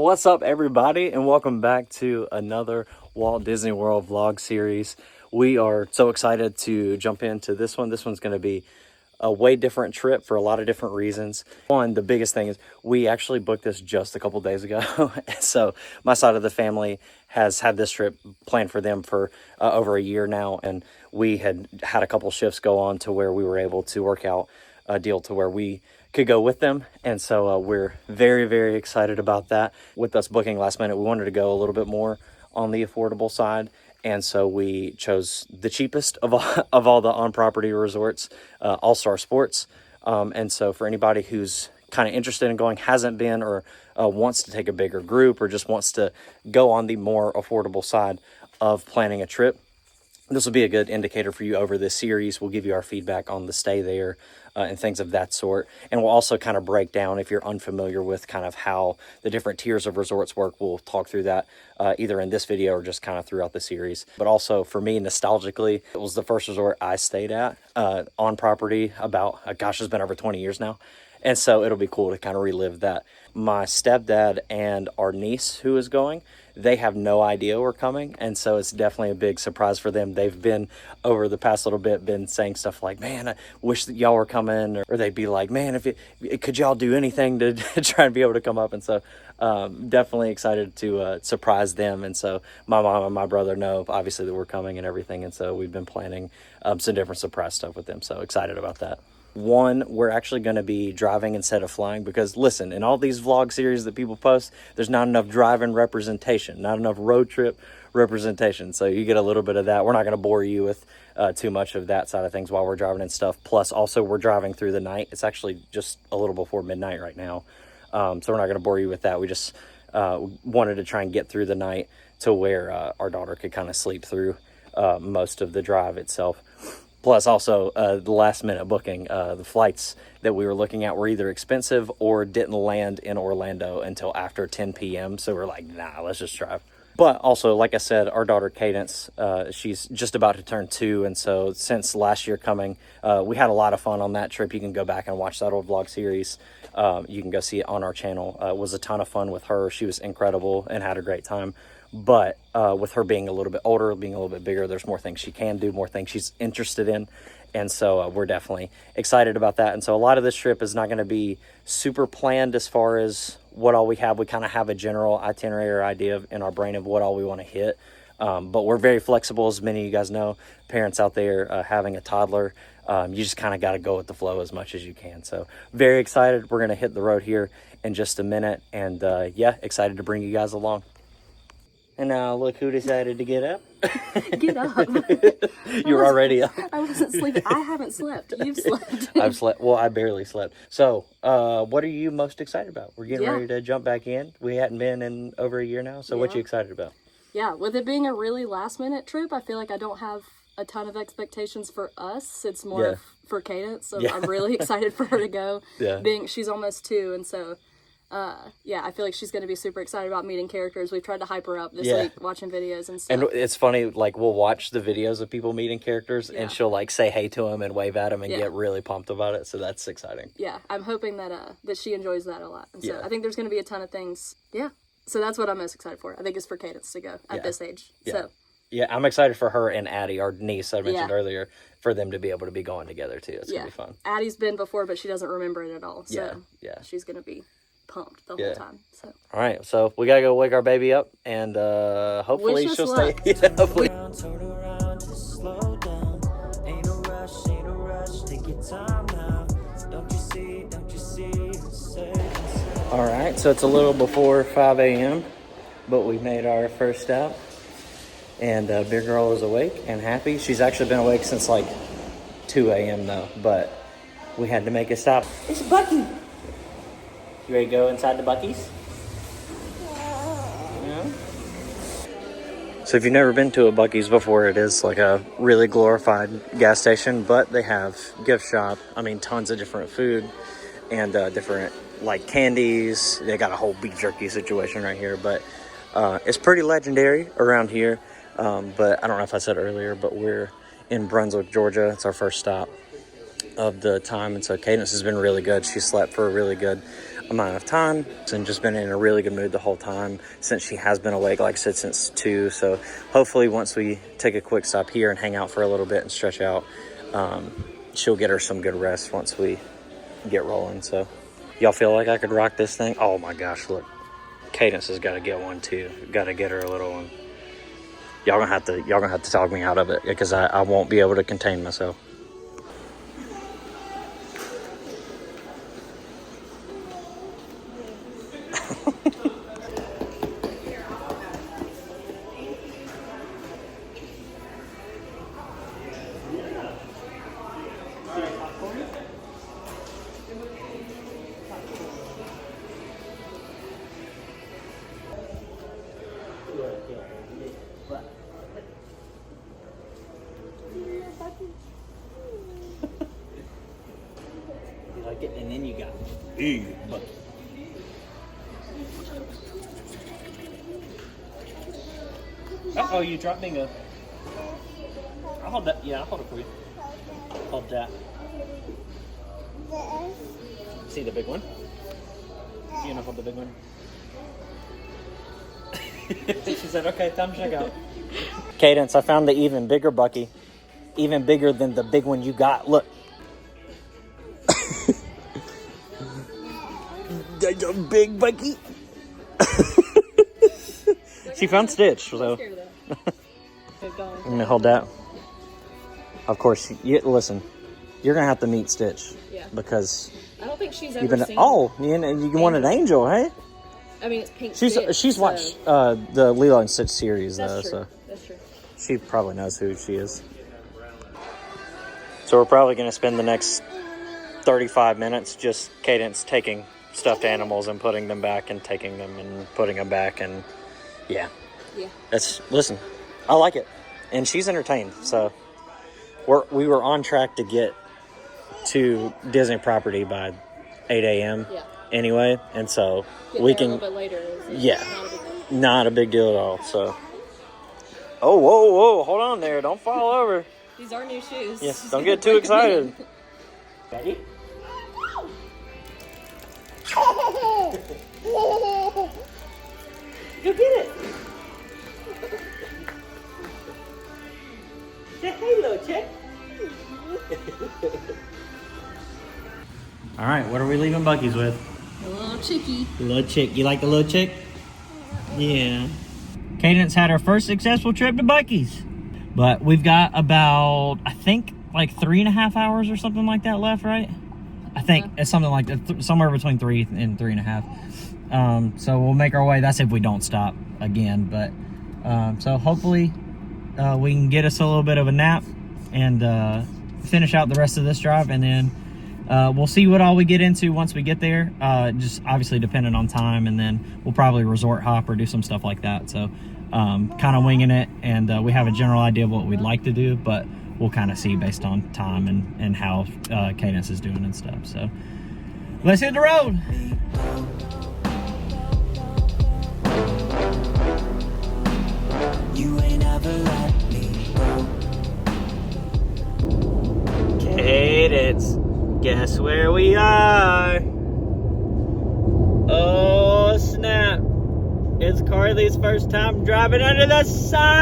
Well, what's up, everybody, and welcome back to another Walt Disney World vlog series. We are so excited to jump into this one. This one's going to be a way different trip for a lot of different reasons. One, the biggest thing is we actually booked this just a couple days ago. So my side of the family has had this trip planned for them for over a year now, and we had a couple shifts go on to where we were able to work out a deal to where we could go with them. And so we're very, very excited about that. With us booking last minute, we wanted to go a little bit more on the affordable side. And so we chose the cheapest of all the on-property resorts, All-Star Sports. And so for anybody who's kind of interested in going, hasn't been, or wants to take a bigger group, or just wants to go on the more affordable side of planning a trip, this will be a good indicator for you over this series. We'll give you our feedback on the stay there and things of that sort. And we'll also kind of break down, if you're unfamiliar with kind of how the different tiers of resorts work, we'll talk through that either in this video or just kind of throughout the series. But also for me, nostalgically, it was the first resort I stayed at on property about, gosh, it's been over 20 years now. And so it'll be cool to kind of relive that. My stepdad and our niece who is going, they have no idea we're coming. And so it's definitely a big surprise for them. They've been, over the past little bit, been saying stuff like, man, I wish that y'all were coming. Or they'd be like, man, could y'all do anything to try and be able to come up? And so definitely excited to surprise them. And so my mom and my brother know, obviously, that we're coming and everything. And so we've been planning some different surprise stuff with them. So excited about that. One, we're actually going to be driving instead of flying because, listen, in all these vlog series that people post, there's not enough driving representation, not enough road trip representation. So you get a little bit of that. We're not going to bore you with too much of that side of things while we're driving and stuff. Plus, also, we're driving through the night. It's actually just a little before midnight right now. So we're not going to bore you with that. We just wanted to try and get through the night to where our daughter could kind of sleep through most of the drive itself. Plus, also, the last-minute booking, the flights that we were looking at were either expensive or didn't land in Orlando until after 10 p.m. So we're like, nah, let's just drive. But also, like I said, our daughter Cadence, she's just about to turn 2. And so since last year coming, we had a lot of fun on that trip. You can go back and watch that old vlog series. You can go see it on our channel. It was a ton of fun with her. She was incredible and had a great time. But with her being a little bit older, being a little bit bigger, there's more things she can do, more things she's interested in. And so we're definitely excited about that. And so a lot of this trip is not going to be super planned as far as what all we have. We kind of have a general itinerary or idea in our brain of what all we want to hit. But we're very flexible, as many of you guys know. Parents out there having a toddler, you just kind of got to go with the flow as much as you can. So very excited. We're going to hit the road here in just a minute. And yeah, excited to bring you guys along. And now look who decided to get up. Get up. You're already up. I wasn't sleeping. I haven't slept. You've slept. I've slept. Well, I barely slept. So, what are you most excited about? We're getting ready to jump back in. We hadn't been in over a year now. So what you excited about? Yeah, with it being a really last minute trip, I feel like I don't have a ton of expectations for us. It's more for Cadence. So I'm really excited for her to go. She's almost 2. And so... I feel like she's going to be super excited about meeting characters. We've tried to hype her up this week, watching videos and stuff. And it's funny, like, we'll watch the videos of people meeting characters, and she'll, like, say hey to them and wave at them and get really pumped about it. So that's exciting. Yeah, I'm hoping that that she enjoys that a lot. And so I think there's going to be a ton of things. Yeah, so that's what I'm most excited for. I think it's for Cadence to go at this age. So. Yeah, I'm excited for her and Addie, our niece I mentioned earlier, for them to be able to be going together, too. It's going to be fun. Addie's been before, but she doesn't remember it at all. So she's going to be... pumped the whole time. So all right, so we gotta go wake our baby up, and hopefully she'll stay. Hopefully. All right, so it's a little before 5 a.m., but we made our first stop, and big girl is awake and happy. She's actually been awake since like 2 a.m. though, but we had to make a stop. It's Buc-ee. You ready to go inside the Buc-ee's? Yeah. So if you've never been to a Buc-ee's before, it is like a really glorified gas station, but they have gift shop. I mean, tons of different food and different like candies. They got a whole beef jerky situation right here, but it's pretty legendary around here. But I don't know if I said earlier, but we're in Brunswick, Georgia. It's our first stop of the time, and so Cadence has been really good. She slept for a really good amount of time and just been in a really good mood the whole time since she has been awake, like I said, since 2. So hopefully once we take a quick stop here and hang out for a little bit and stretch out, she'll get her some good rest once we get rolling. So y'all feel like I could rock this thing? Oh my gosh, look, Cadence has got to get one too. Got to get her a little one. Y'all gonna have to talk me out of it because I won't be able to contain myself. And then you got but oh, you dropped me a. I'll hold that. Yeah, I'll hold it for you. Hold that. See the big one? You gonna hold the big one? She said, okay, time to check out. Cadence, I found the even bigger Buc-ee. Even bigger than the big one you got. Look. That's a big Buc-ee. She found Stitch, so. I'm gonna hold that. Of course, listen, you're gonna have to meet Stitch. Yeah. Because I don't think she's ever seen. Oh, you want an angel, hey? I mean, it's pink. She's watched the Lilo and Stitch series, though. True. So That's true. She probably knows who she is. So we're probably gonna spend the next 35 minutes just Cadence taking stuffed animals and putting them back and taking them and putting them back, and yeah. Listen, I like it, and she's entertained. So we were on track to get to Disney property by 8 a.m. Anyway, and so we can. A little bit later. Not a big deal at all. So. Oh, whoa, hold on there! Don't fall over. These are new shoes. Yes, don't get too excited. Ready? Go get it. Say hey, little chick. All right, what are we leaving Buc-ee's with? A little chickie. The little chick. You like the little chick? Yeah. Cadence had her first successful trip to Buc-ee's. But we've got about, I think, like 3.5 hours or something like that left, right? I think it's something like that, somewhere between 3 and 3.5. So we'll make our way. That's if we don't stop again. But so hopefully we can get us a little bit of a nap and finish out the rest of this drive. And then we'll see what all we get into once we get there. Just obviously depending on time. And then we'll probably resort hop or do some stuff like that. So kind of winging it. And we have a general idea of what we'd like to do. But we'll kind of see based on time and how Cadence is doing and stuff. So let's hit the road. You ain't ever let me go. Cadence, guess where we are? Oh snap! It's Carly's first time driving under the sign.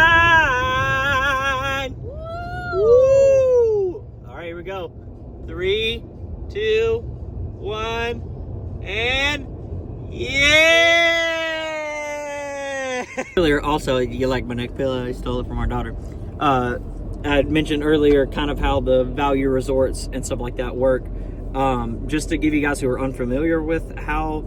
Woo! All right, here we go. 3, 2, 1, and yeah! Earlier, also, you like my neck pillow? I stole it from our daughter. I had mentioned earlier kind of how the value resorts and stuff like that work. Just to give you guys who are unfamiliar with how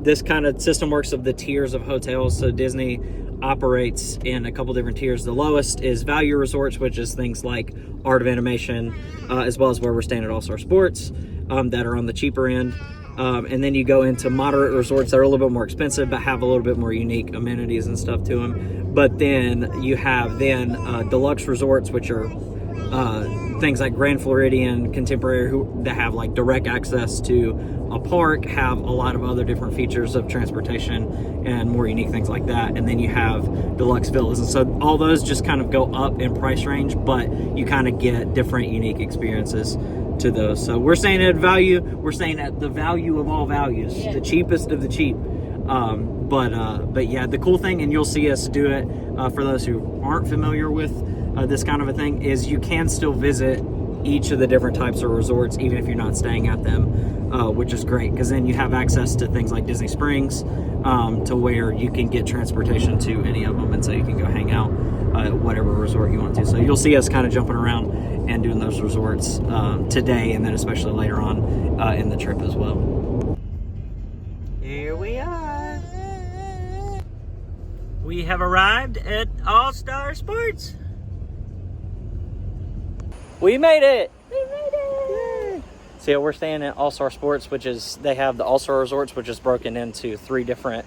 this kind of system works of the tiers of hotels. So Disney operates in a couple different tiers. The lowest is value resorts, which is things like Art of Animation, as well as where we're staying at All Star Sports, that are on the cheaper end. And then you go into moderate resorts that are a little bit more expensive, but have a little bit more unique amenities and stuff to them. But then you have deluxe resorts, which are things like Grand Floridian, Contemporary, that have like direct access to a park, have a lot of other different features of transportation and more unique things like that. And then you have deluxe villas. And so all those just kind of go up in price range, but you kind of get different unique experiences to those. So we're staying at value. We're staying at the value of all values, the cheapest of the cheap. But yeah, the cool thing, and you'll see us do it for those who aren't familiar with this kind of a thing, is you can still visit each of the different types of resorts even if you're not staying at them, which is great because then you have access to things like Disney Springs, to where you can get transportation to any of them, and so you can go hang out at whatever resort you want to. So you'll see us kind of jumping around and doing those resorts today, and then especially later on in the trip as well. Here we are. We have arrived at All-Star Sports. We made it! We made it! Yay. So yeah, we're staying at All-Star Sports, which is, they have the All-Star Resorts, which is broken into 3 different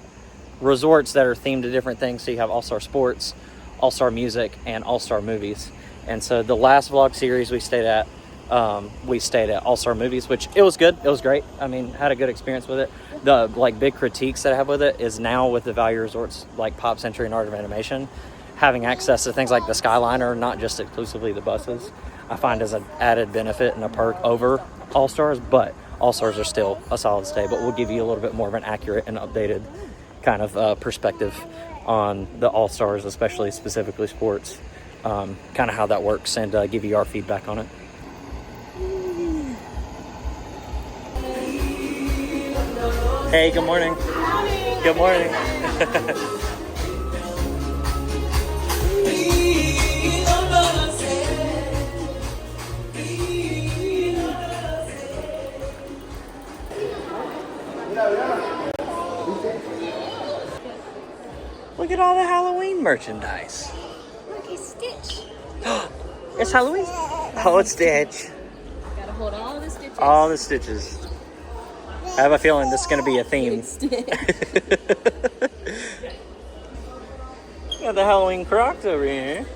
resorts that are themed to different things. So you have All-Star Sports, All-Star Music, and All-Star Movies. And so the last vlog series we stayed at All-Star Movies, which it was good. It was great. I mean, had a good experience with it. The like big critiques that I have with it is now with the value resorts like Pop Century and Art of Animation, having access to things like the Skyliner, not just exclusively the buses, I find as an added benefit and a perk over All-Stars, but All-Stars are still a solid stay, but we'll give you a little bit more of an accurate and updated kind of perspective on the All-Stars, especially specifically sports, kind of how that works, and give you our feedback on it. Hey, good morning. Good morning. Look at all the Halloween merchandise. Look, it's Stitch. It's Halloween. Oh, it's Stitch. Gotta hold all the stitches. All the stitches. I have a feeling this is going to be a theme. Got the Halloween Crocs over here.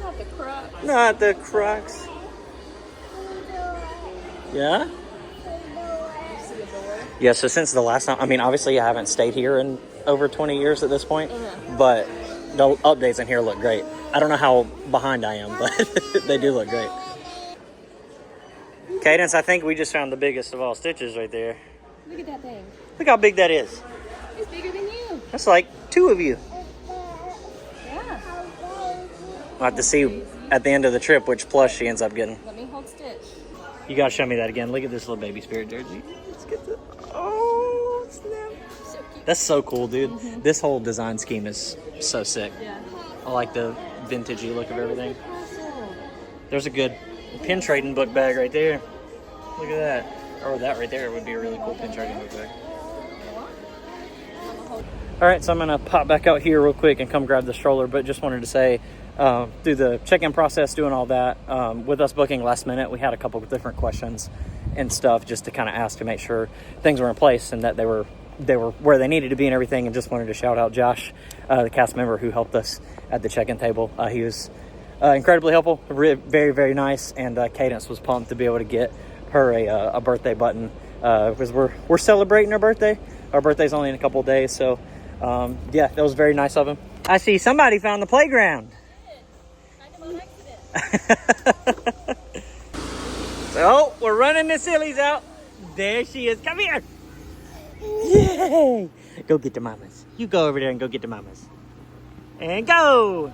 Not the Crocs. Not the Crocs. Yeah? Yeah, so since the last time, I mean, obviously I haven't stayed here in over 20 years at this point, but the updates in here look great. I don't know how behind I am, but they do look great. Cadence, I think we just found the biggest of all stitches right there. Look at that thing. Look how big that is. It's bigger than you. That's like 2 of you. Yeah. We'll have to see at the end of the trip which plush she ends up getting. Let me hold Stitch. You gotta show me that again. Look at this little baby spirit jersey. Let's get the... Oh, snap. So cute. That's so cool, dude. This whole design scheme is so sick. Yeah. I like the vintagey look of everything. There's a good pin trading book bag right there. Look at that. Or that right there would be a really cool pin trading book bag. All right, so I'm gonna pop back out here real quick and come grab the stroller, but just wanted to say, through the check-in process, doing all that, with us booking last minute, we had a couple of different questions and stuff just to kind of ask to make sure things were in place and that they were where they needed to be and everything. And just wanted to shout out Josh, the cast member who helped us at the check-in table. He was incredibly helpful, very, very nice, and Cadence was pumped to be able to get her a birthday button because we're celebrating her birthday. Our birthday's only in a couple of days, so yeah, that was very nice of him. I see somebody found the playground. So we're running the sillies out. There she is. Come here. Yay! Go get the mamas. You go over there and go get the mamas. And go.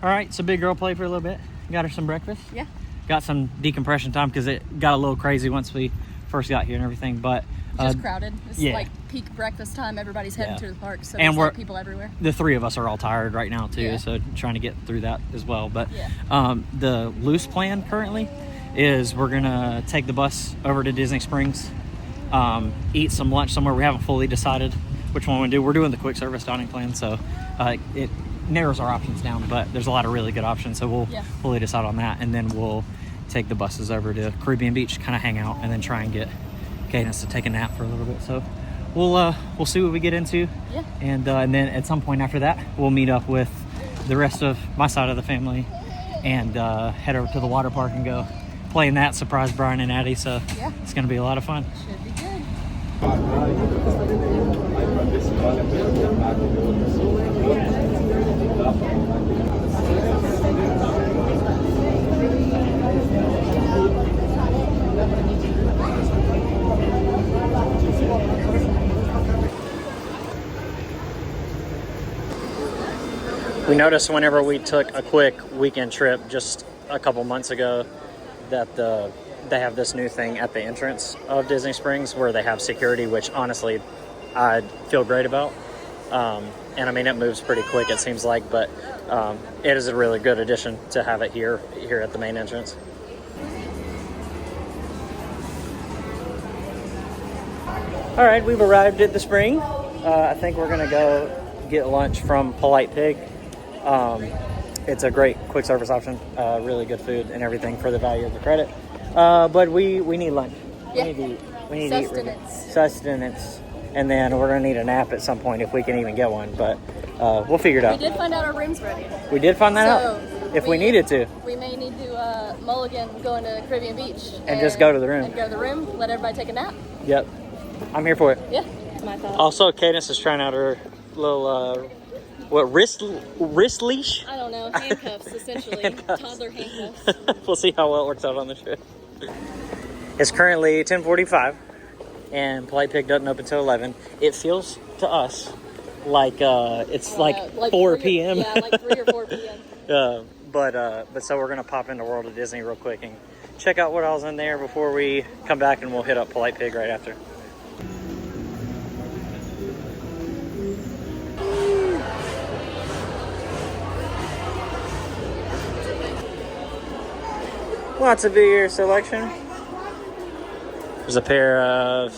All right, so big girl played for a little bit. Got her some breakfast. Yeah. Got some decompression time because it got a little crazy once we first got here and everything. But just crowded. It's like peak breakfast time. Everybody's heading to the park, so there's like people everywhere. The 3 of us are all tired right now too, so trying to get through that as well. But the loose plan currently is we're gonna take the bus over to Disney Springs, eat some lunch somewhere. We haven't fully decided which one we do. We're doing the quick service dining plan, so it narrows our options down, but there's a lot of really good options, so we'll fully decide on that, and then we'll take the buses over to Caribbean Beach, kind of hang out, and then try and get Cadence to take a nap for a little bit. So we'll see what we get into, and then at some point after that we'll meet up with the rest of my side of the family and head over to the water park and go play in that, surprise Brian and Addie. So it's gonna be a lot of fun. Should be good. We noticed whenever we took a quick weekend trip just a couple months ago that they have this new thing at the entrance of Disney Springs where they have security, which honestly I feel great about. And I mean, it moves pretty quick, it seems like, but it is a really good addition to have it here at the main entrance. All right, we've arrived at the spring. I think we're gonna go get lunch from Polite Pig. It's a great quick service option, really good food and everything for the value of the credit. But we need lunch. Yeah. We need to eat really. Sustenance. And then we're going to need a nap at some point if we can even get one. But we'll figure it out. We did find out our room's ready. We did find that out? If we needed to. We may need to mulligan going to Caribbean Beach. And just go to the room. And go to the room, let everybody take a nap. Yep. I'm here for it. Yeah, my thought. Also, Cadence is trying out her little, wrist leash? I don't know, handcuffs, essentially. Handcuffs. Toddler handcuffs. We'll see how well it works out on the trip. It's currently 10:45. And Polite Pig doesn't open till 11. It feels to us like it's like 4 p.m. Yeah, like 3 or 4 p.m. But so we're gonna pop into World of Disney real quick and check out what else in there before we come back, and we'll hit up Polite Pig right after. Lots of beer selection. There's a pair of,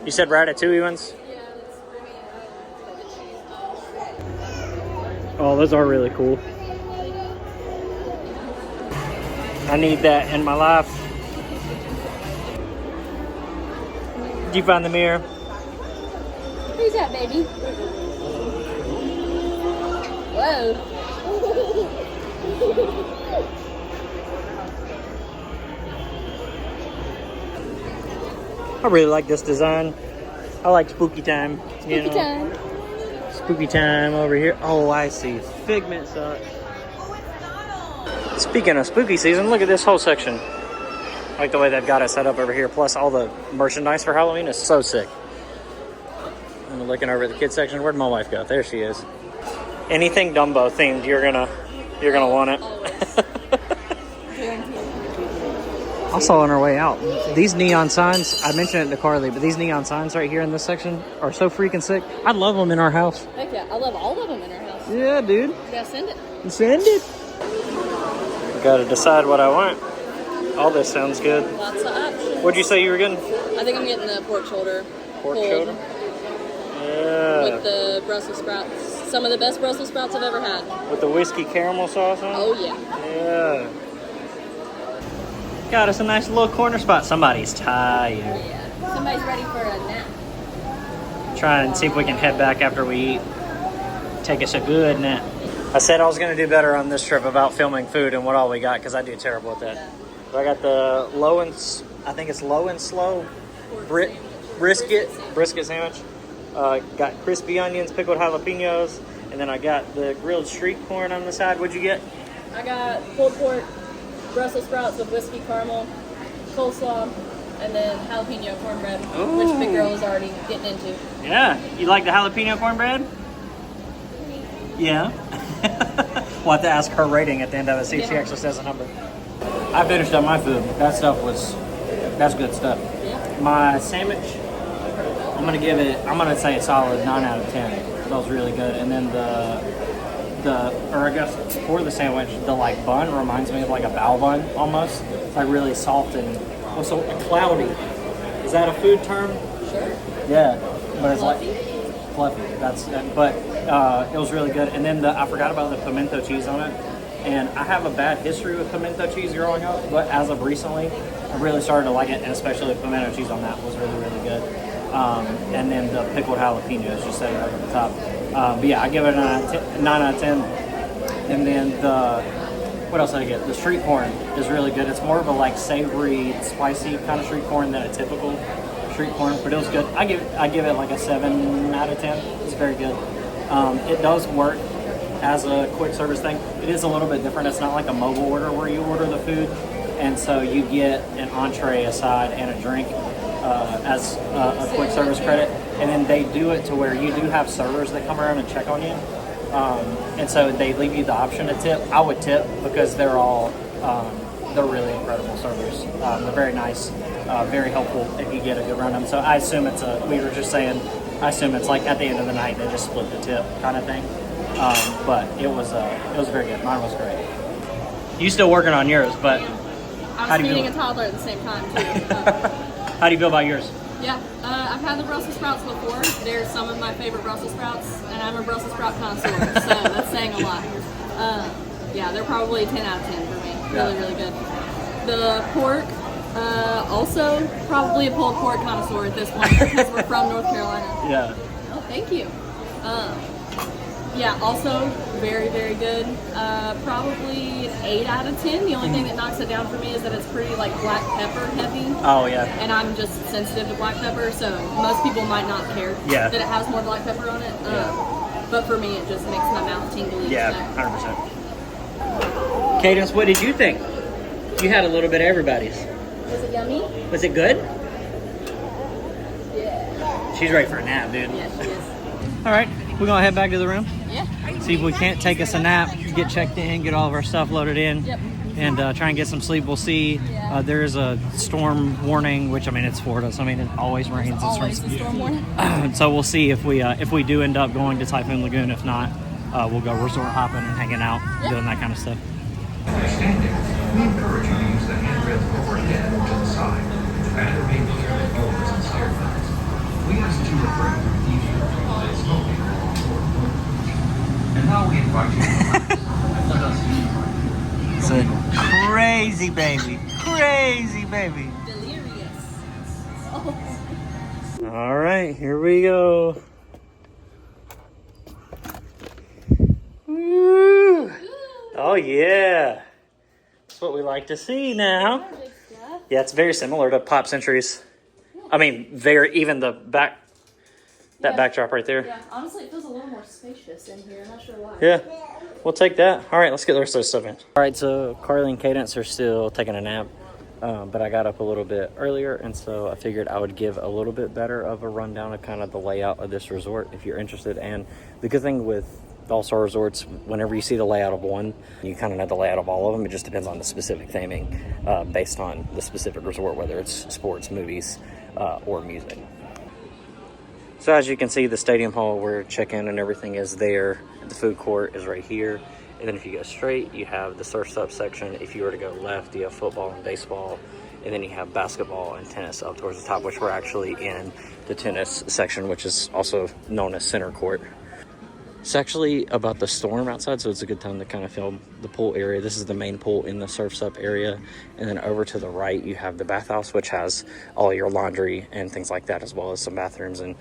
you said Ratatouille ones? Yeah, that's creamy and the cheese. Oh, those are really cool. I need that in my life. Did you find the mirror? Who's that, baby? Whoa. I really like this design. I like spooky time. Spooky time. Spooky time over here. Oh, I see. Figment socks. Speaking of spooky season, look at this whole section. I like the way they've got it set up over here. Plus all the merchandise for Halloween is so sick. I'm looking over at the kids section. Where'd my wife go? There she is. Anything Dumbo themed, you're gonna want it. Also on our way out, these neon signs, I mentioned it to Carly, but these neon signs right here in this section are so freaking sick. I'd love them in our house. Heck yeah, I love all of them in our house. Yeah, dude. You gotta send it. Send it. Gotta decide what I want. All this sounds good. Lots of options. What'd you say you were getting? I think I'm getting the pork shoulder. Pork shoulder? Yeah. With the Brussels sprouts. Some of the best Brussels sprouts I've ever had. With the whiskey caramel sauce on it? Oh, yeah. Yeah. Got us a nice little corner spot. Somebody's tired. Yeah. Somebody's ready for a nap. Try and see if we can head back after we eat. Take us a good nap. I said I was going to do better on this trip about filming food and what all we got, because I do terrible at that. So I got the low and slow brisket sandwich. Got crispy onions, pickled jalapenos, and then I got the grilled street corn on the side. What'd you get? I got pulled pork, Brussels sprouts with whiskey caramel, coleslaw, and then jalapeno cornbread, which Big Girl is already getting into. Yeah, you like the jalapeno cornbread? Yeah. We'll have to ask her rating at the end of it, see if she actually says a number. I finished up my food. That's good stuff. Yeah. My sandwich, I'm gonna say a solid 9 out of 10. That was really good. And then for the sandwich, the like bun reminds me of like a bao bun almost. It's like really soft and also cloudy. Is that a food term? Sure. Yeah, but it's Fluffy? like fluffy. It was really good. And then I forgot about the pimento cheese on it. And I have a bad history with pimento cheese growing up, but as of recently, I really started to like it, and especially the pimento cheese on that was really, really good. And then the pickled jalapenos, just set it up at the top. But yeah, I give it a 9 out of 10. And then what else did I get? The street corn is really good. It's more of a like savory, spicy kind of street corn than a typical street corn, but it was good. I give it like a 7 out of 10. It's very good. It does work as a quick service thing, it is a little bit different. It's not like a mobile order where you order the food, and so you get an entree, a side, and a drink as a quick service credit. And then they do it to where you do have servers that come around and check on you. And so they leave you the option to tip. I would tip because they're really incredible servers. They're very nice, very helpful if you get a good run of them. So I assume we were just saying, I assume it's like at the end of the night they just split the tip kind of thing. But it was very good. Mine was great. You still working on yours, but I was feeding a toddler at the same time too. How do you feel about yours? Yeah, I've had the Brussels sprouts before. They're some of my favorite Brussels sprouts, and I'm a Brussels sprout connoisseur, so that's saying a lot. Yeah, they're probably 10 out of 10 for me. Really, really good. The pork, also probably a pulled pork connoisseur at this point because we're from North Carolina. Yeah. Oh, thank you. Yeah, also very, very good. Probably 8 out of 10. The only thing that knocks it down for me is that it's pretty like black pepper heavy. Oh yeah. And I'm just sensitive to black pepper, so most people might not care that it has more black pepper on it. But for me, it just makes my mouth tingle. Yeah, 100%. Cadence, what did you think? You had a little bit of everybody's. Was it yummy? Was it good? Yeah. She's ready for a nap, dude. Yeah, she is. All right, we're gonna head back to the room. Yeah. See if we can't take us a nap, get checked in, get all of our stuff loaded in, and try and get some sleep. We'll see. There is a storm warning, which I mean it's Florida, so I mean it always rains. It's always a storm warning. So we'll see if we do end up going to Typhoon Lagoon. If not, we'll go resort hopping and hanging out, doing that kind of stuff. Standing, we encourage you to use the handrails overhead or to the side, and remain clear of doors and stairwells. We ask that you refrain from eavesdropping and smoking along board rooms. And now we invite you to relax and let us use It's a crazy baby, crazy baby. Delirious. All right, here we go. Woo. Oh yeah, that's what we like to see now. Yeah, it's very similar to Pop Centuries. I mean, even the backdrop right there. Yeah, honestly, it feels a little more spacious in here. I'm not sure why. Yeah, we'll take that. All right, let's get the rest of this stuff in. All right, so Carly and Cadence are still taking a nap, but I got up a little bit earlier, and so I figured I would give a little bit better of a rundown of kind of the layout of this resort if you're interested. And the good thing with all-star resorts, whenever you see the layout of one, you kind of know the layout of all of them. It just depends on the specific theming based on the specific resort, whether it's sports, movies, or music. So as you can see, the stadium hall where check-in and everything is there. The food court is right here. And then if you go straight, you have the surf up section. If you were to go left, you have football and baseball. And then you have basketball and tennis up towards the top, which we're actually in the tennis section, which is also known as center court. It's actually about the storm outside, so it's a good time to kind of film the pool area. This is the main pool in the Surf's Up area. And then over to the right, you have the bathhouse, which has all your laundry and things like that, as well as some bathrooms and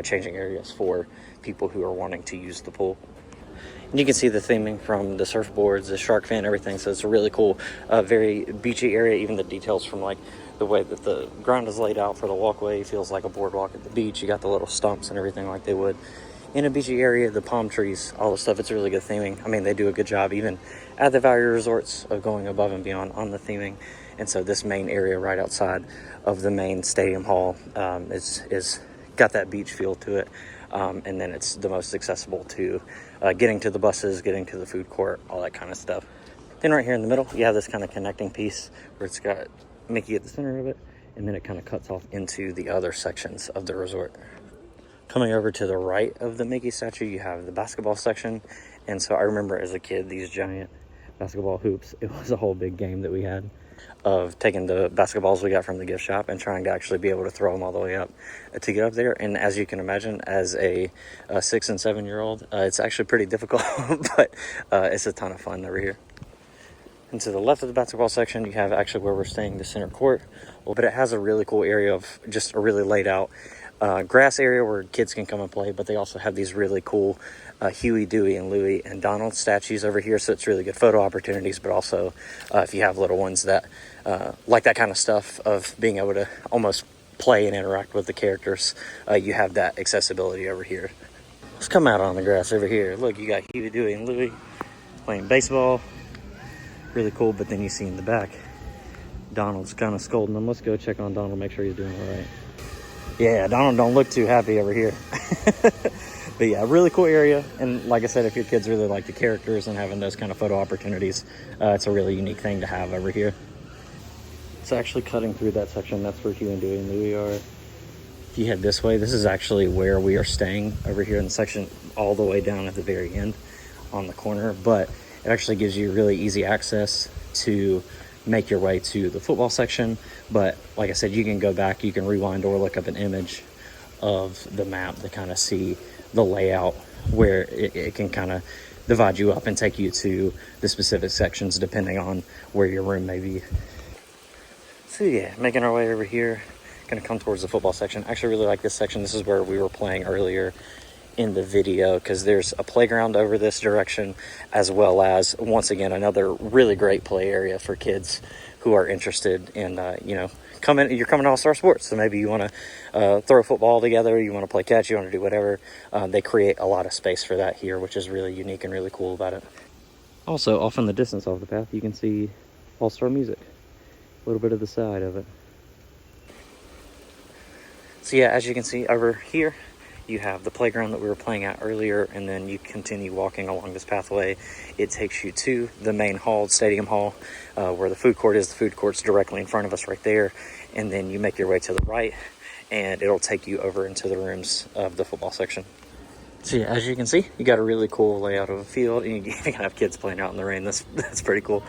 changing areas for people who are wanting to use the pool. And you can see the theming from the surfboards, the shark fin, everything. So it's a really cool, very beachy area. Even the details from like the way that the ground is laid out for the walkway feels like a boardwalk at the beach. You got the little stumps and everything like they would in a beachy area, the palm trees, all the stuff. It's a really good theming. I mean, they do a good job even at the Value Resorts of going above and beyond on the theming. And so this main area right outside of the main stadium hall is got that beach feel to it. And then it's the most accessible to getting to the buses, getting to the food court, all that kind of stuff. Then right here in the middle, you have this kind of connecting piece where it's got Mickey at the center of it, and then it kind of cuts off into the other sections of the resort. Coming over to the right of the Mickey statue, you have the basketball section. And so I remember as a kid, these giant basketball hoops, it was a whole big game that we had of taking the basketballs we got from the gift shop and trying to actually be able to throw them all the way up to get up there. And as you can imagine, as a 6 and 7 year old, it's actually pretty difficult, but it's a ton of fun over here. And to the left of the basketball section, you have actually where we're staying, the center court. Well, but it has a really cool area of just a really laid out grass area where kids can come and play, but they also have these really cool Huey, Dewey, and Louie and Donald statues over here, so it's really good photo opportunities, but also if you have little ones that like that kind of stuff of being able to almost play and interact with the characters, you have that accessibility over here. Let's come out on the grass over here. Look, you got Huey, Dewey, and Louie playing baseball. Really cool, but then you see in the back, Donald's kind of scolding them. Let's go check on Donald, make sure he's doing all right. Yeah, Donald don't look too happy over here. But yeah, really cool area. And like I said, if your kids really like the characters and having those kind of photo opportunities, it's a really unique thing to have over here. It's actually cutting through that section. That's where Huey and Dewey and Louie are. If you head this way, this is actually where we are staying over here in the section all the way down at the very end on the corner. But it actually gives you really easy access to make your way to the football section. But like I said, you can go back, you can rewind or look up an image of the map to kind of see the layout where it can kind of divide you up and take you to the specific sections depending on where your room may be. So yeah, making our way over here, gonna come towards the football section. I actually really like this section. This is where we were playing earlier in the video, because there's a playground over this direction, as well as, once again, another really great play area for kids who are interested in, you're coming to All-Star Sports, so maybe you want to throw a football together, you want to play catch, you want to do whatever. They create a lot of space for that here, which is really unique and really cool about it. Also, off in the distance off the path, you can see All-Star Music, a little bit of the side of it. So yeah, as you can see over here, you have the playground that we were playing at earlier, and then you continue walking along this pathway. It takes you to the main hall, Stadium Hall, where the food court is. The food court's directly in front of us right there. And then you make your way to the right, and it'll take you over into the rooms of the football section. So yeah, as you can see, you got a really cool layout of a field, and you can have kids playing out in the rain. That's pretty cool.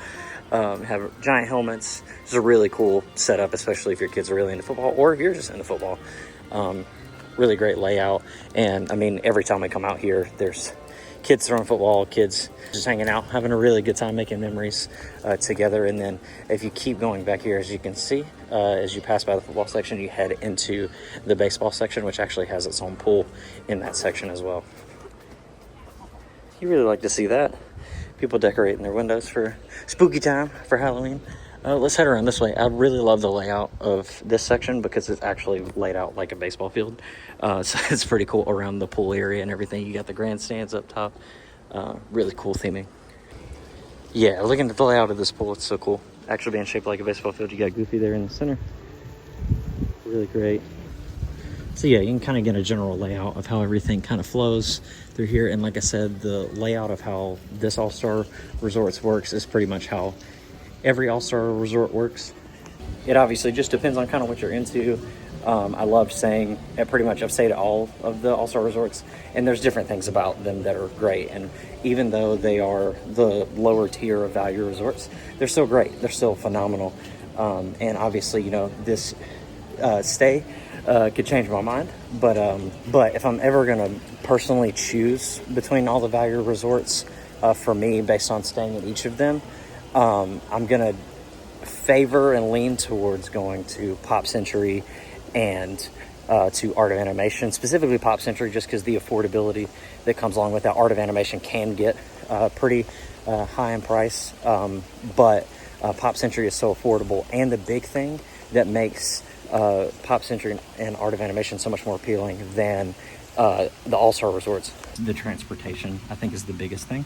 Have giant helmets. It's a really cool setup, especially if your kids are really into football, or if you're just into football. Really great layout. And I mean, every time we come out here, there's kids throwing football, kids just hanging out, having a really good time, making memories together. And then if you keep going back here, as you can see, as you pass by the football section, you head into the baseball section, which actually has its own pool in that section as well. You really like to see that. People decorating their windows for spooky time, for Halloween. Let's head around this way. I really love the layout of this section because it's actually laid out like a baseball field. So it's pretty cool around the pool area and everything. You got the grandstands up top. Really cool theming. Yeah, looking at the layout of this pool, it's so cool. Actually being shaped like a baseball field. You got Goofy there in the center. Really great. So yeah, you can kind of get a general layout of how everything kind of flows through here. And like I said, the layout of how this All-Star Resorts works is pretty much how every All-Star Resort works. It obviously just depends on kind of what you're into. I love staying at pretty much, I've stayed at all of the All-Star Resorts, and there's different things about them that are great. And even though they are the lower tier of value resorts, they're still great. They're still phenomenal. And obviously, this stay could change my mind. But if I'm ever going to personally choose between all the value resorts, for me, based on staying at each of them, I'm going to favor and lean towards going to Pop Century and to Art of Animation, specifically Pop Century, just because the affordability that comes along with that. Art of Animation can get pretty high in price, but Pop Century is so affordable. And the big thing that makes Pop Century and Art of Animation so much more appealing than the All-Star Resorts, the transportation, I think, is the biggest thing.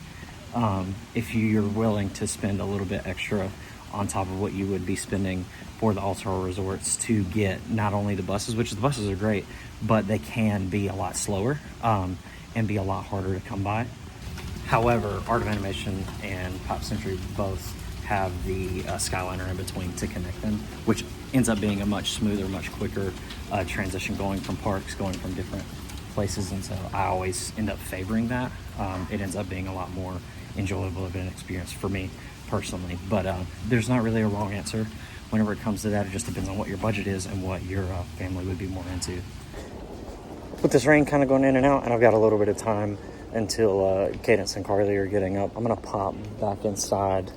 If you're willing to spend a little bit extra on top of what you would be spending for the All-Star Resorts to get not only the buses, which the buses are great, but they can be a lot slower and be a lot harder to come by. However, Art of Animation and Pop Century both have the Skyliner in between to connect them, which ends up being a much smoother, much quicker transition going from parks, going from different places. And so I always end up favoring that. It ends up being a lot more enjoyable of an experience for me personally. But there's not really a wrong answer whenever it comes to that. It just depends on what your budget is and what your family would be more into. With this rain kind of going in and out, and I've got a little bit of time until Cadence and Carly are getting up, I'm going to pop back inside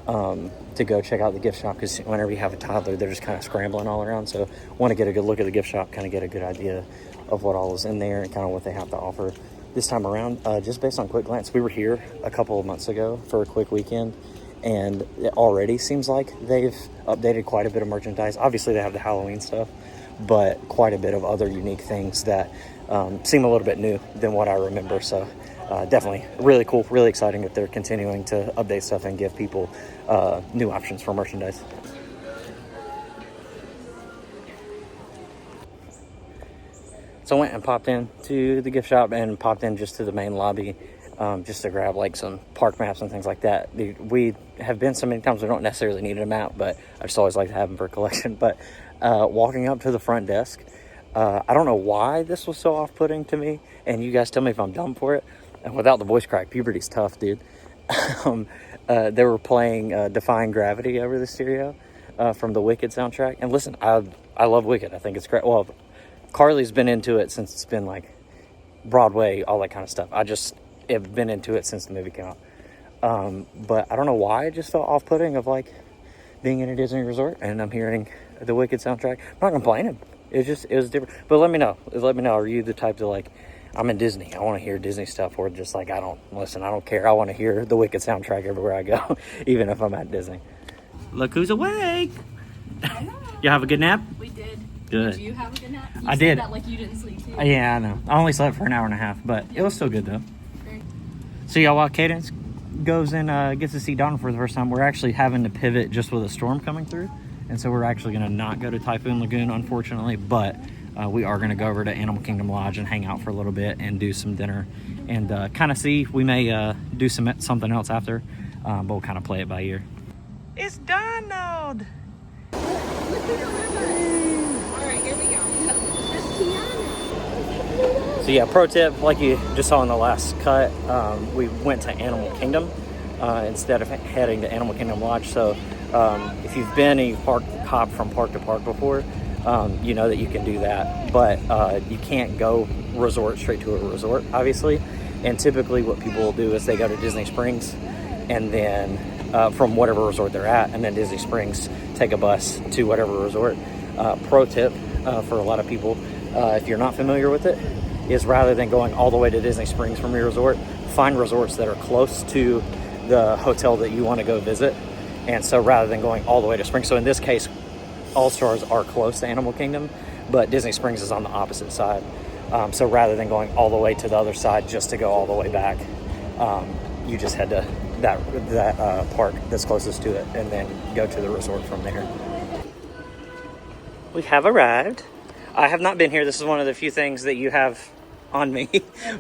to go check out the gift shop, because whenever you have a toddler, they're just kind of scrambling all around. So want to get a good look at the gift shop, kind of get a good idea of what all is in there and kind of what they have to offer this time around. Just based on quick glance, we were here a couple of months ago for a quick weekend, and it already seems like they've updated quite a bit of merchandise. Obviously they have the Halloween stuff, but quite a bit of other unique things that seem a little bit new than what I remember. So definitely really cool, really exciting that they're continuing to update stuff and give people new options for merchandise. So I went and popped in to the gift shop and popped in just to the main lobby just to grab like some park maps and things like that. We have been so many times we don't necessarily need a map, but I just always like to have them for collection. But walking up to the front desk, I don't know why this was so off-putting to me, and you guys tell me if I'm dumb for it. And without the voice crack, puberty's tough, dude. They were playing Defying Gravity over the stereo from the Wicked soundtrack. And listen, I love Wicked. I think it's great. Well, Carly's been into it since it's been like Broadway, all that kind of stuff. I just have been into it since the movie came out. But I don't know why it just felt off-putting of like being in a Disney resort and I'm hearing the Wicked soundtrack. I'm not complaining. It was different. But let me know. Are you the type to like, I'm in Disney, I want to hear Disney stuff, or just like, I don't care. I want to hear the Wicked soundtrack everywhere I go, even if I'm at Disney. Look who's awake. You have a good nap? We did. Good. Did you have a good nap? You I said did. That like you didn't sleep too. Yeah, I know. I only slept for an hour and a half, but it was still good though. So yeah, while Cadence goes and gets to see Donna for the first time, we're actually having to pivot just with a storm coming through. And so we're actually going to not go to Typhoon Lagoon, unfortunately, but we are going to go over to Animal Kingdom Lodge and hang out for a little bit and do some dinner and kind of see. We may do something else after, but we'll kind of play it by ear. It's Donald! All right, here we go. So yeah, pro tip, like you just saw in the last cut, we went to Animal Kingdom instead of heading to Animal Kingdom Lodge. So if you've been and you've hopped from park to park before, you know that you can do that, but you can't go resort straight to a resort, obviously. And typically what people will do is they go to Disney Springs and then from whatever resort they're at, and then Disney Springs take a bus to whatever resort. Pro tip for a lot of people, if you're not familiar with it, is rather than going all the way to Disney Springs from your resort, find resorts that are close to the hotel that you want to go visit. And so rather than going all the way to Springs, so in this case, All Stars are close to Animal Kingdom, but Disney Springs is on the opposite side. So rather than going all the way to the other side just to go all the way back, you just head to that park that's closest to it and then go to the resort from there. We have arrived. I have not been here. This is one of the few things that you have on me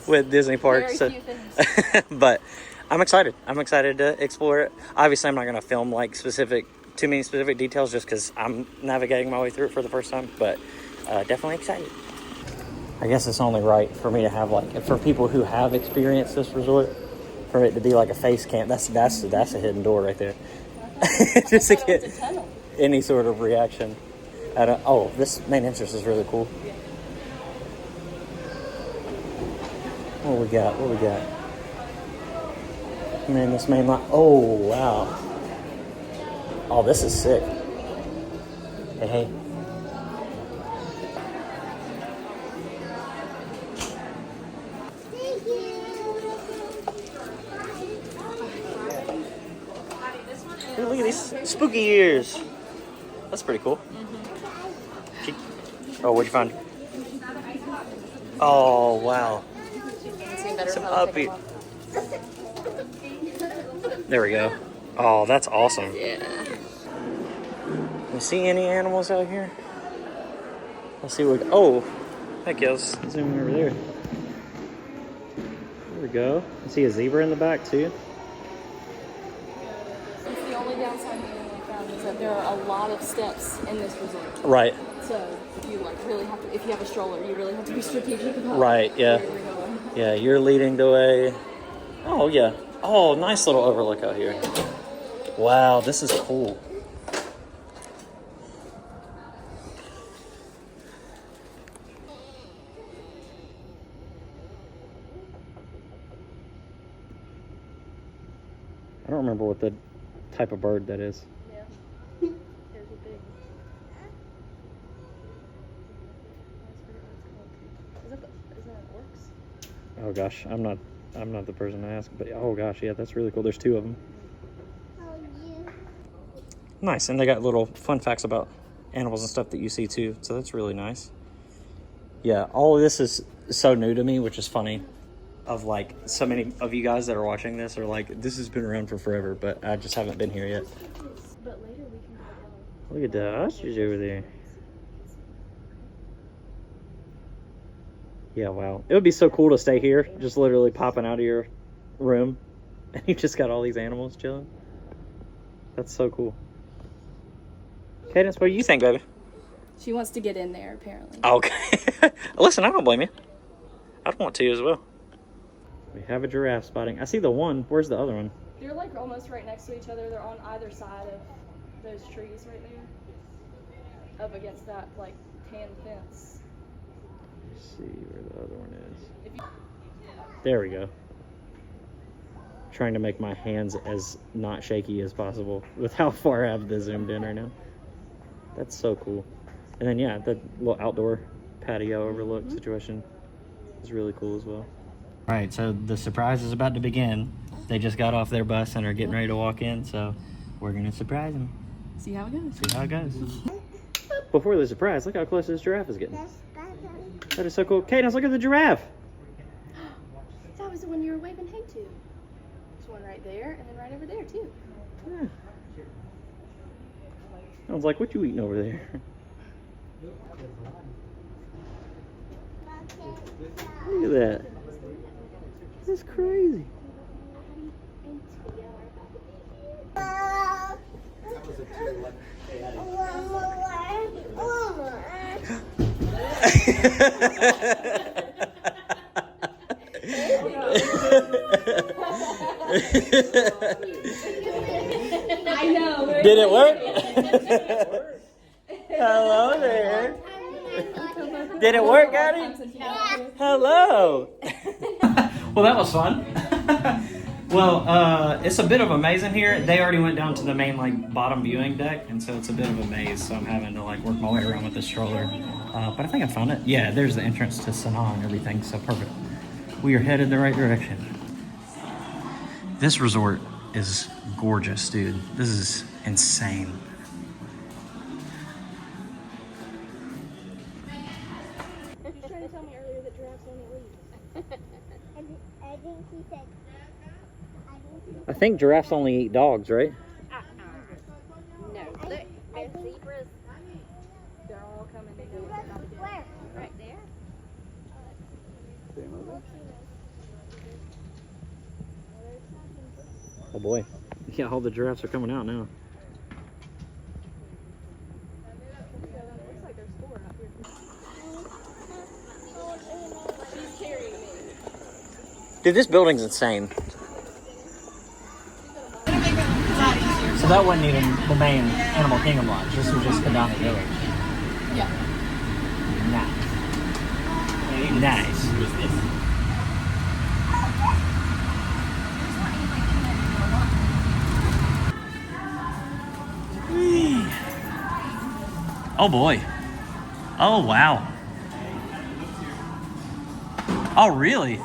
with Disney parks. So. But I'm excited. I'm excited to explore it. Obviously, I'm not going to film like too many specific details just because I'm navigating my way through it for the first time. But definitely excited. I guess it's only right for me to have like, for people who have experienced this resort, for it to be like a face cam. That's a hidden door right there. Just to get any sort of reaction. Oh, this main entrance is really cool. What we got? Man, this main line. Oh, wow. Oh, this is sick. Hey. Hey, look at these spooky ears. That's pretty cool. Oh, what'd you find? Oh, wow. Some puppy. There we go. Oh, that's awesome. Yeah. You see any animals out here? Let's see what. Oh, heck yeah, let's zoom over there. There we go. I see a zebra in the back too. It's the only downside is that there are a lot of steps in this resort. Right. So if you like really have to, if you have a stroller, you really have to be strategic about right. Yeah. where you're going. Yeah, you're leading the way. Oh yeah. Oh, nice little overlook out here. Wow, this is cool. I don't remember what the type of bird that is. Yeah. There's a big. Is that an orcs? Oh gosh, I'm not the person to ask, but oh gosh, yeah, that's really cool. There's two of them. Nice, and they got little fun facts about animals and stuff that you see too. So that's really nice. Yeah, all of this is so new to me, which is funny. Of like, so many of you guys that are watching this are like, this has been around for forever, but I just haven't been here yet. But later we can go. Look at the ostrich over there. Yeah, wow. It would be so cool to stay here, just literally popping out of your room, and you just got all these animals chilling. That's so cool. Cadence, what do you think, baby? She wants to get in there, apparently. Okay. Listen, I don't blame you. I'd want to as well. We have a giraffe spotting. I see the one. Where's the other one? They're like almost right next to each other. They're on either side of those trees right there. Up against that like tan fence. Let's see where the other one is. There we go. Trying to make my hands as not shaky as possible with how far I have this zoomed in right now. That's so cool. And then yeah, the little outdoor patio overlook situation is really cool as well. All right, so the surprise is about to begin. They just got off their bus and are getting ready to walk in, so we're gonna surprise them. See how it goes. See how it goes. Before the surprise, look how close this giraffe is getting. That is so cool. Cadence, look at the giraffe. That was the one you were waving hey to. There's one right there, and then right over there too. Yeah. I was like, what you eating over there? Look at that. That's crazy. I know. Did it work? Hello there. Did it work, Daddy? Hello. Well, that was fun. Well, it's a bit of a maze in here. They already went down to the main like bottom viewing deck, and so it's a bit of a maze. So I'm having to like work my way around with the stroller. But I think I found it. Yeah, there's the entrance to Sanaa and everything. So perfect. We are headed the right direction. This resort is gorgeous, dude. This is insane. He was trying to tell me earlier that giraffes only leave. I think he said. I think giraffes only eat dogs, right? No, look, there's zebras. They're all coming together. Where? Right there. Oh boy. Yeah, all the giraffes are coming out now. Looks like there's 4 out here. She's carrying me. Dude, this building's insane. So that wasn't even the main Animal Kingdom lodge. This was just the Donner Village. Yeah. Nice. Nice. Oh boy. Oh wow. Oh really?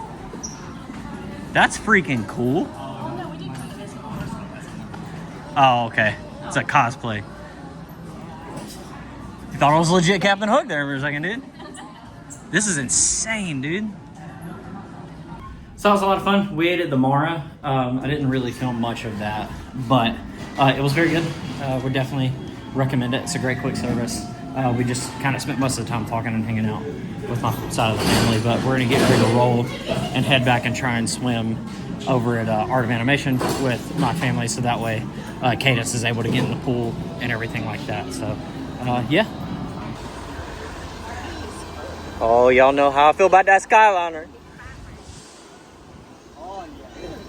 That's freaking cool. Oh, okay. It's a cosplay. You thought it was legit Captain Hook there for a second, dude. This is insane, dude. So it was a lot of fun. We ate at the Mara. I didn't really film much of that, but it was very good. Would definitely recommend it. It's a great quick service. We just kind of spent most of the time talking and hanging out with my side of the family, but we're gonna get ready to roll and head back and try and swim over at Art of Animation with my family, so that way Cadence is able to get in the pool and everything like that. So, yeah. Oh, y'all know how I feel about that Skyliner.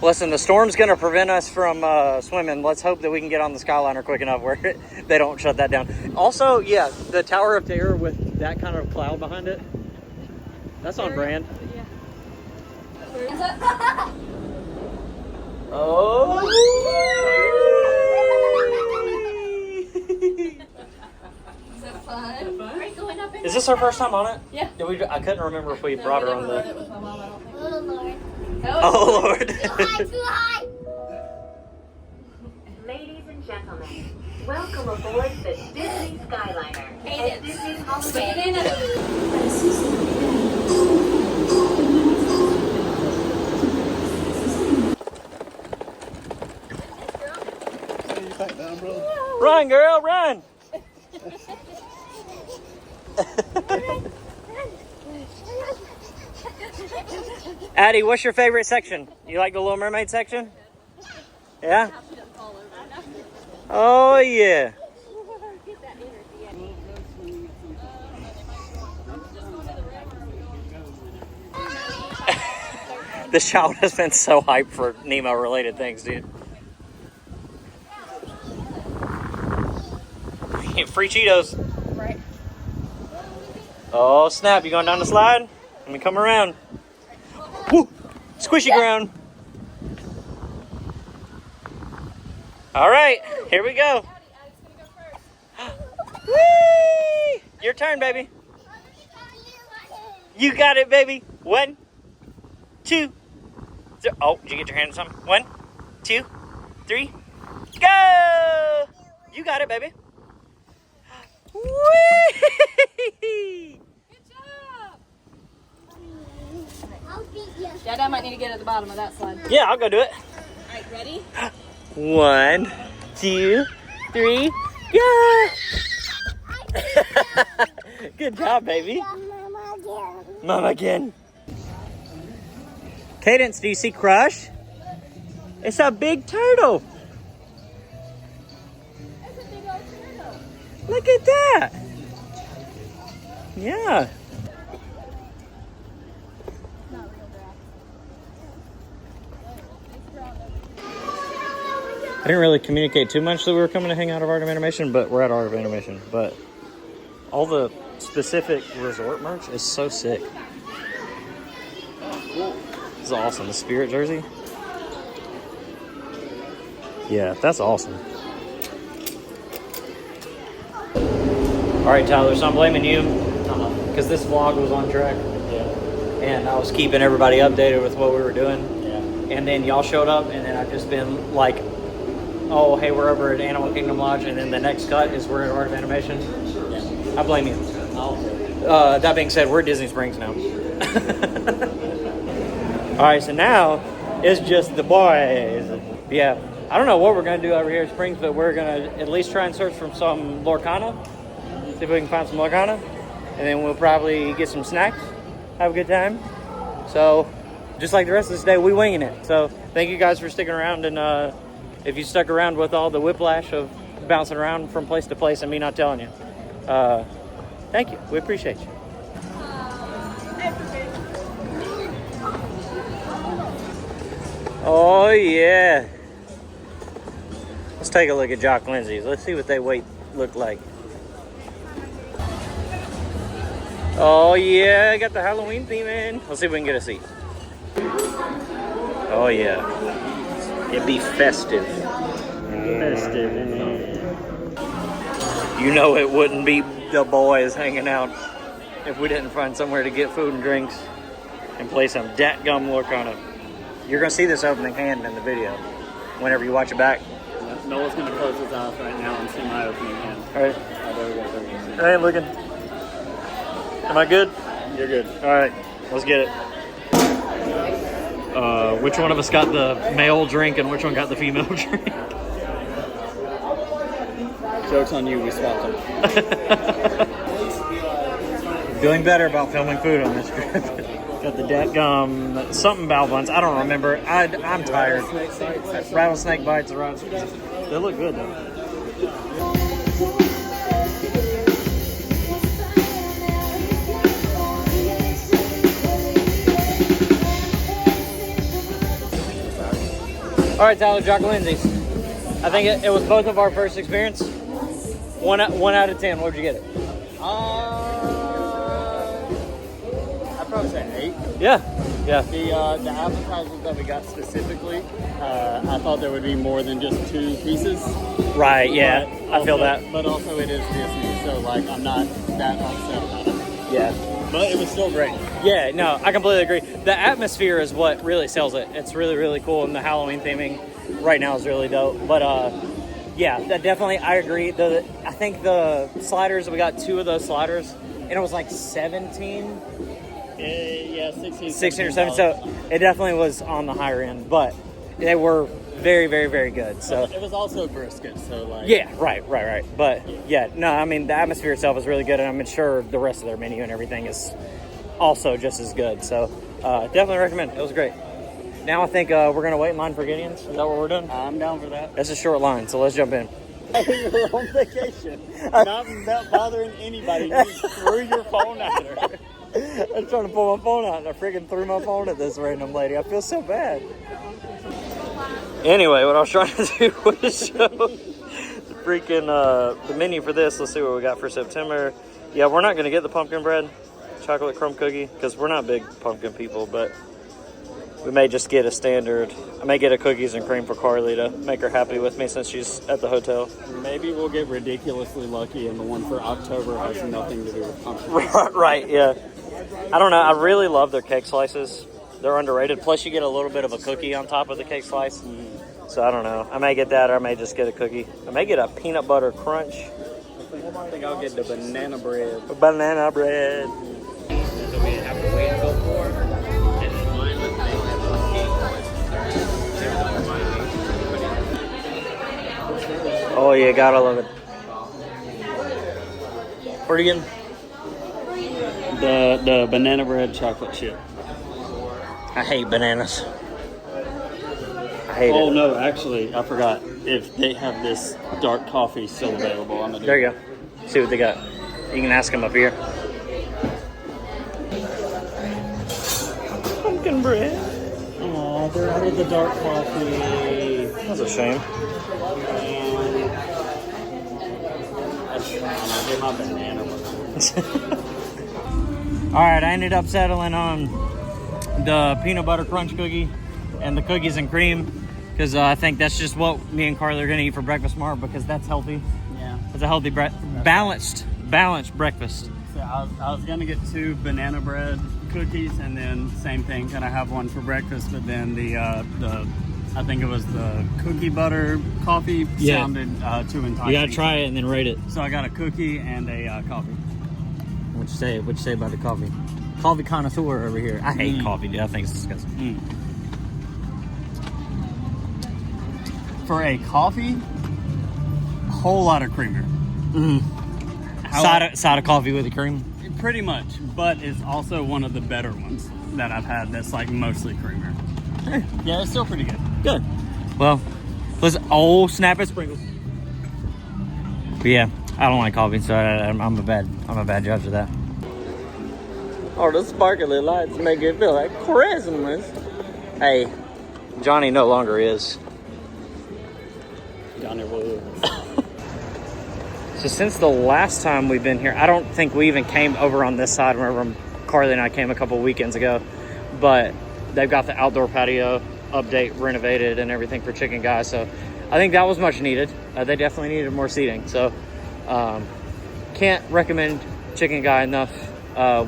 Listen, the storm's going to prevent us from swimming. Let's hope that we can get on the Skyliner quick enough where they don't shut that down. Also, yeah, the Tower of Terror with that kind of cloud behind it, that's on brand. Yeah. Where is it? Oh! Is that fun? Are you going up in Is this our first time on it? Yeah. Did we? I couldn't remember if we brought her on rode the... it with my mom, I don't think. Oh Lord. Oh, Lord. Too high. Ladies and gentlemen, Welcome aboard the Disney Skyliner and Disney's Holiday. Run, girl, run! Addie, what's your favorite section? You like the Little Mermaid section? Yeah? Oh, yeah. This child has been so hyped for Nemo-related things, dude. Free Cheetos. Right. Oh, snap. You going down the slide? Let me come around. Woo! Squishy ground. All right. Here we go. Whee! Your turn, baby. You got it, baby. 1, 2, 3. Oh, did you get your hand on something? 1, 2, 3. Go! You got it, baby. Whee! Good job! Dad, I might need to get at the bottom of that slide. Yeah, I'll go do it. All right, ready? 1, 2, 3, go! Good job, baby. Mama again. Cadence, do you see Crush? It's a big turtle. Look at that. Yeah. I didn't really communicate too much that we were coming to hang out of Art of Animation, but we're at Art of Animation. But all the specific resort merch is so sick. This is awesome. The Spirit jersey. Yeah, that's awesome. All right, Tyler, so I'm blaming you because this vlog was on track. Yeah. And I was keeping everybody updated with what we were doing. Yeah. And then y'all showed up, and then I've just been like, oh, hey, we're over at Animal Kingdom Lodge, and then the next cut is we're at Art of Animation. Yeah. I blame you. That being said, we're at Disney Springs now. All right, so now it's just the boys. Yeah, I don't know what we're going to do over here at Springs, but we're going to at least try and search for some Lorcana. See if we can find some Lorcana. And then we'll probably get some snacks, have a good time. So, just like the rest of this day, we winging it. So, thank you guys for sticking around. And if you stuck around with all the whiplash of bouncing around from place to place and me not telling you, thank you. We appreciate you. Oh, yeah. Let's take a look at Jock Lindsey's. Let's see what they look like. Oh, yeah. I got the Halloween theme in. Let's see if we can get a seat. Oh, yeah. It'd be festive. Festive. You know it wouldn't be the boys hanging out if we didn't find somewhere to get food and drinks and play some dat-gum Lorcana. You're going to see this opening hand in the video whenever you watch it back. Noah's going to close his eyes right now and see my opening hand. All right. I ain't looking. Am I good? You're good. All right. Let's get it. Which one of us got the male drink and which one got the female drink? Joke's on you, we swapped them. Doing better about filming food on this trip. Got the dat-gum, something bao buns. I don't remember. I'm tired. Rattlesnake bites. They look good though. All right, Tyler, Jock Lindsey's. I think it was both of our first experience. 1 out of 10. What would you get it? I'd probably say 8. Yeah. The appetizers that we got specifically, I thought there would be more than just 2 pieces. Right. Yeah. But I feel that. But also it is Disney, so like I'm not that upset about it. Yeah. But it was still great. Yeah. No, I completely agree. The atmosphere is what really sells it. It's really, really cool, and the Halloween theming right now is really dope. But Yeah, that definitely, I agree. I think the sliders, we got 2 of those sliders, and it was like 17. Yeah, 16 or 17, so it definitely was on the higher end, but they were very, very, very good. So it was also brisket, so like... Yeah, right. But yeah, no, I mean, the atmosphere itself was really good, and I'm sure the rest of their menu and everything is also just as good. So definitely recommend it. It was great. Now I think we're going to wait in line for Gideon's. Is that what we're doing? I'm down for that. It's a short line, so let's jump in. You're on vacation. Not bothering anybody. You just threw your phone at her. I was trying to pull my phone out, and I freaking threw my phone at this random lady. I feel so bad. Anyway, what I was trying to do was show the freaking the menu for this. Let's see what we got for September. Yeah, we're not going to get the pumpkin bread, chocolate crumb cookie, because we're not big pumpkin people, but we may just get a standard. I may get a cookies and cream for Carly to make her happy with me since she's at the hotel. Maybe we'll get ridiculously lucky and the one for October has nothing to do with pumpkin. Right, yeah. I don't know. I really love their cake slices. They're underrated. Plus, you get a little bit of a cookie on top of the cake slice. So, I don't know. I may get that, or I may just get a cookie. I may get a peanut butter crunch. I think I'll get the banana bread. Banana bread. So we have to wait until 4. And then mine, let's say, Oh, yeah. Gotta love it. What are you getting? The banana bread chocolate chip. I hate bananas. I hate it. Oh, no, actually, I forgot. If they have this dark coffee still available, I'm going to do There you go. See what they got. You can ask them up here. Pumpkin bread. Oh, they're out of the dark coffee. That's a shame. I'll get my banana one. All right, I ended up settling on the peanut butter crunch cookie and the cookies and cream because I think that's just what me and Carly are going to eat for breakfast tomorrow because that's healthy. Yeah. It's a healthy, balanced breakfast. So I was going to get 2 banana bread cookies and then same thing, kind of have one for breakfast, but then the I think it was the cookie butter coffee sounded too enticing. You got to try it and then rate it. So I got a cookie and a coffee. What'd you say about the coffee? Coffee connoisseur over here. I hate coffee, dude. I think it's disgusting. For a coffee, a whole lot of creamer. Side of coffee with the cream? Pretty much, but it's also one of the better ones that I've had that's like mostly creamer. Yeah, it's still pretty good. Good. Well, let's snap and sprinkles. But yeah, I don't like coffee, so I'm a bad judge of that. Oh, the sparkly lights make it feel like Christmas. Hey, Johnny no longer is. Johnny was. So since the last time we've been here, I don't think we even came over on this side whenever Carly and I came a couple weekends ago. But they've got the outdoor patio update, renovated, and everything for Chicken Guy. So I think that was much needed. They definitely needed more seating. So can't recommend Chicken Guy enough.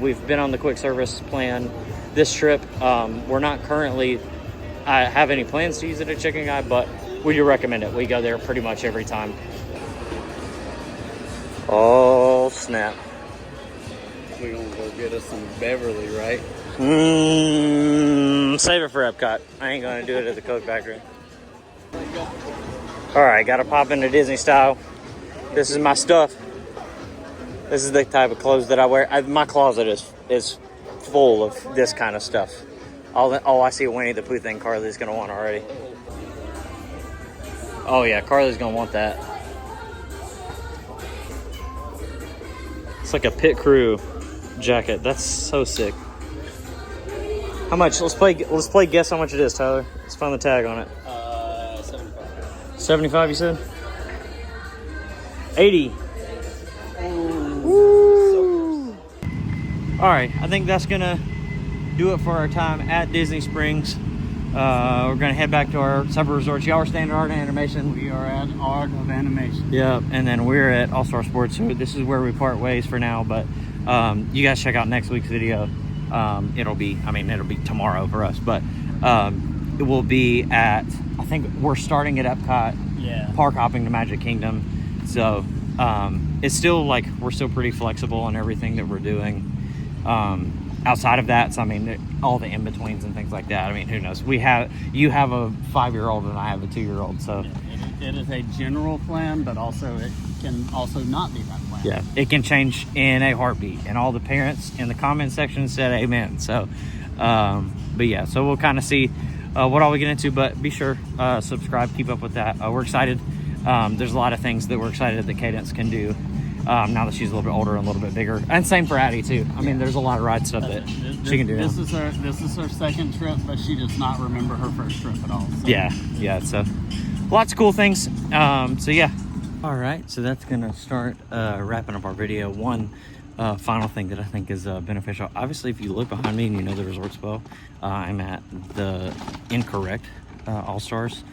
We've been on the quick service plan this trip. We're not currently have any plans to use it at Chicken Guy, but we do recommend it. We go there pretty much every time. Oh, snap. We're going to go get us some Beverly, right? Save it for Epcot. I ain't going to do it at the Coke Factory. All right, got to pop into Disney style. This is my stuff. This is the type of clothes that I wear. My closet is full of this kind of stuff. I see a Winnie the Pooh thing Carly's going to want already. Oh, yeah, Carly's going to want that. It's like a pit crew jacket. That's so sick. How much? Let's play guess how much it is, Tyler. Let's find the tag on it. 75. 75, you said? 80. Woo! All right, I think that's gonna do it for our time at Disney Springs. We're gonna head back to our separate resorts. Y'all are staying at Art and Animation. We are at Art of Animation. Yep, and then we're at All Star Sports. So this is where we part ways for now. But you guys check out next week's video. It'll be tomorrow for us, but it will be at, I think we're starting at Epcot park hopping to Magic Kingdom. So it's still like we're still pretty flexible on everything that we're doing. Outside of that, so I mean, all the in-betweens and things like that. I mean, who knows? You have a 5-year-old and I have a 2-year-old, so it is a general plan, but also it can also not be that plan. Yeah, it can change in a heartbeat, and all the parents in the comment section said amen. So, but yeah, so we'll kind of see what all we get into. But be sure subscribe, keep up with that. We're excited. There's a lot of things that we're excited that Cadence can do. Now that she's a little bit older and a little bit bigger, and same for Addie too. I mean, there's a lot of ride stuff that she can do. This is her second trip, but she does not remember her first trip at all. So. Yeah. So lots of cool things. So yeah. All right. So that's gonna start wrapping up our video. One final thing that I think is beneficial. Obviously, if you look behind me and you know the Resort Expo, I'm at the incorrect All Stars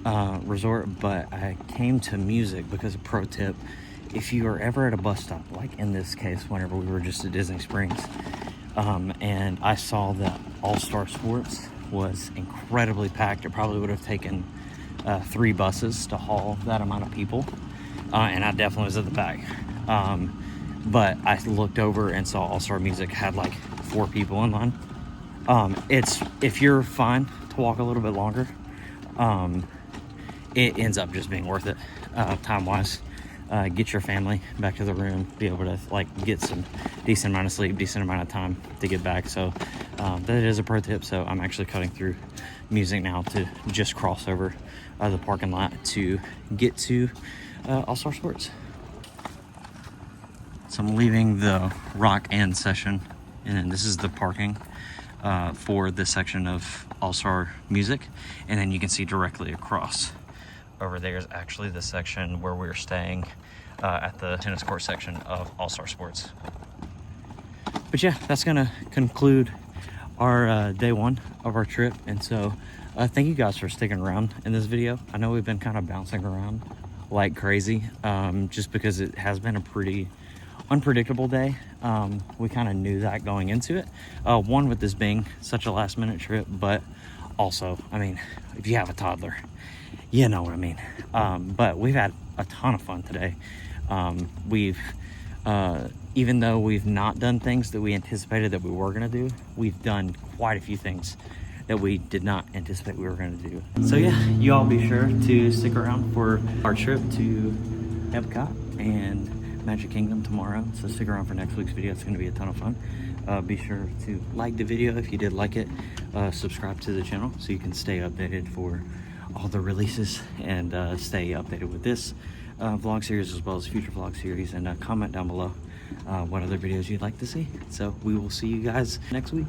resort, but I came to music because of pro tip. If you are ever at a bus stop, like in this case, whenever we were just at Disney Springs, and I saw that All-Star Sports was incredibly packed. It probably would have taken 3 buses to haul that amount of people, and I definitely was at the back. But I looked over and saw All-Star Music had like 4 people in line. If you're fine to walk a little bit longer, it ends up just being worth it time-wise. Get your family back to the room, be able to like get some decent amount of sleep, decent amount of time to get back. So that is a pro tip. So I'm actually cutting through music now to just cross over the parking lot to get to All-Star Sports. So I'm leaving the rock and session, and then this is the parking for this section of All-Star Music, and then you can see directly across over there is actually the section where we're staying at the tennis court section of All-Star Sports. But yeah, that's gonna conclude our day 1 of our trip. And so thank you guys for sticking around in this video. I know we've been kind of bouncing around like crazy, just because it has been a pretty unpredictable day. We kind of knew that going into it. One, with this being such a last minute trip, but also, I mean, if you have a toddler, you know what I mean. But we've had a ton of fun today. We've, even though we've not done things that we anticipated that we were gonna do, we've done quite a few things that we did not anticipate we were gonna do. So yeah, you all be sure to stick around for our trip to Epcot and Magic Kingdom tomorrow. So stick around for next week's video. It's gonna be a ton of fun. Be sure to like the video if you did like it. Subscribe to the channel so you can stay updated for all the releases, and stay updated with this vlog series as well as future vlog series, and comment down below what other videos you'd like to see. So we will see you guys next week.